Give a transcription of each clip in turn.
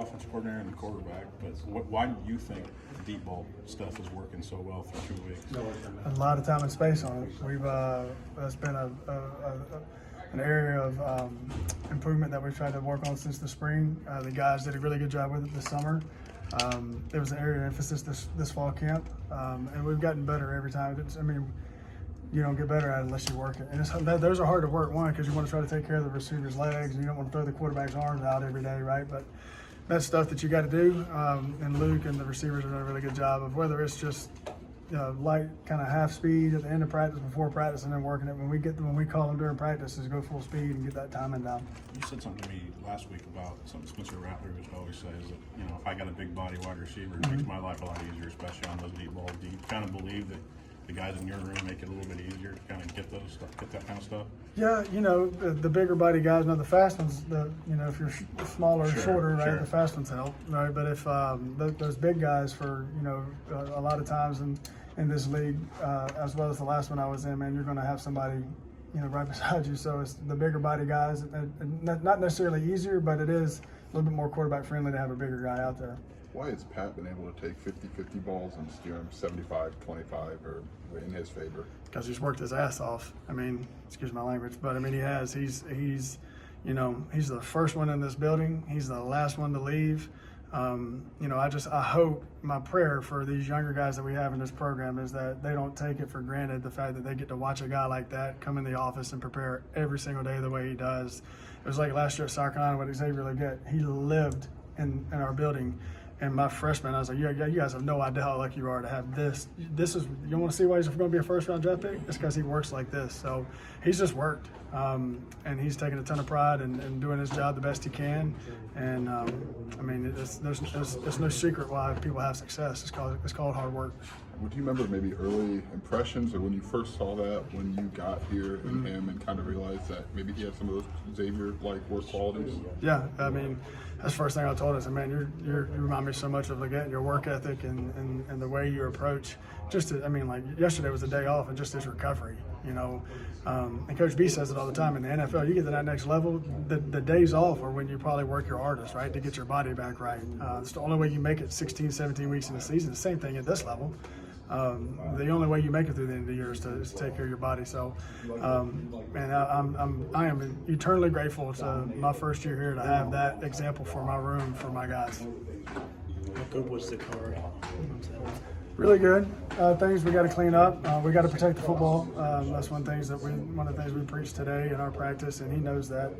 offensive coordinator and the quarterback, but why do you think deep ball stuff is working so well for 2 weeks? A lot of time and space on it. We've that's been an area of improvement that we've tried to work on since the spring. The guys did a really good job with it this summer. There was an area of emphasis this fall camp, and we've gotten better every time. You don't get better at it unless you work it. And those are hard to work, one, because you want to try to take care of the receiver's legs, and you don't want to throw the quarterback's arms out every day, right? But that's stuff that you got to do, and Luke and the receivers are doing a really good job of, whether it's just light kind of half speed at the end of practice, before practice, and then working it when we call them during practice, is go full speed and get that timing down. You said something to me last week about something Spencer Rattler always says, that if I got a big body wide receiver, it makes my life a lot easier, especially on those deep balls. Do you kind of believe that the guys in your room make it a little bit easier to kind of get that kind of stuff? Yeah, the bigger body guys, the fast ones, if you're smaller or shorter, right, sure. The fast ones help, right? But if those big guys, for a lot of times in this league, as well as the last one I was in, man, you're going to have somebody right beside you. So it's the bigger body guys, not necessarily easier, but it is a little bit more quarterback friendly to have a bigger guy out there. Why has Pat been able to take 50-50 balls and steer them 75-25 or in his favor? Because he's worked his ass off. Excuse my language, but he has. He's the first one in this building. He's the last one to leave. I hope, my prayer for these younger guys that we have in this program is that they don't take it for granted, the fact that they get to watch a guy like that come in the office and prepare every single day the way he does. It was like last year at South Carolina, what Xavier Legette, he lived in our building. And my freshman, I was like, you guys have no idea how lucky you are to have this. You want to see why he's going to be a first-round draft pick? It's because he works like this. So he's just worked, and he's taking a ton of pride in doing his job the best he can. And there's no secret why people have success. It's called hard work. Would you remember maybe early impressions, or when you first saw that when you got here in him and kind of realized that maybe he had some of those Xavier-like work qualities? Yeah, that's the first thing I told us. You remind me so much of Legette, your work ethic and the way you approach. Yesterday was a day off, and just his recovery. And Coach B says it all the time. In the NFL, you get to that next level, the days off are when you probably work your hardest, right, to get your body back right. It's the only way you make it 16, 17 weeks in the season. The same thing at this level. The only way you make it through the end of the year is to take care of your body. So, I am eternally grateful to my first year here to have that example for my room, for my guys. How good was the car? Really good. Things we got to clean up. We got to protect the football. That's one of the things we preach today in our practice, and he knows that.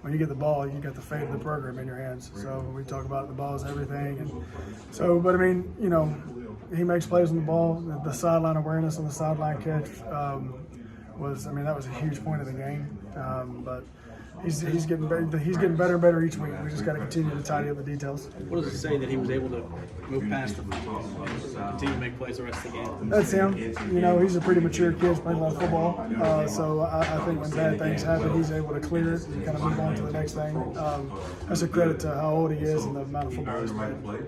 When you get the ball, you got the fate of the program in your hands. So we talk about the ball is everything. And so, but he makes plays on the ball. The sideline awareness on the sideline catch that was a huge point of the game. But he's getting better and better each week. We just got to continue to tidy up the details. What does it say that he was able to move past the football and continue to make plays the rest of the game? That's him. He's a pretty mature kid. He's played a lot of football. So I think when bad things happen, he's able to clear it and kind of move on to the next thing. That's a credit to how old he is and the amount of football he's played.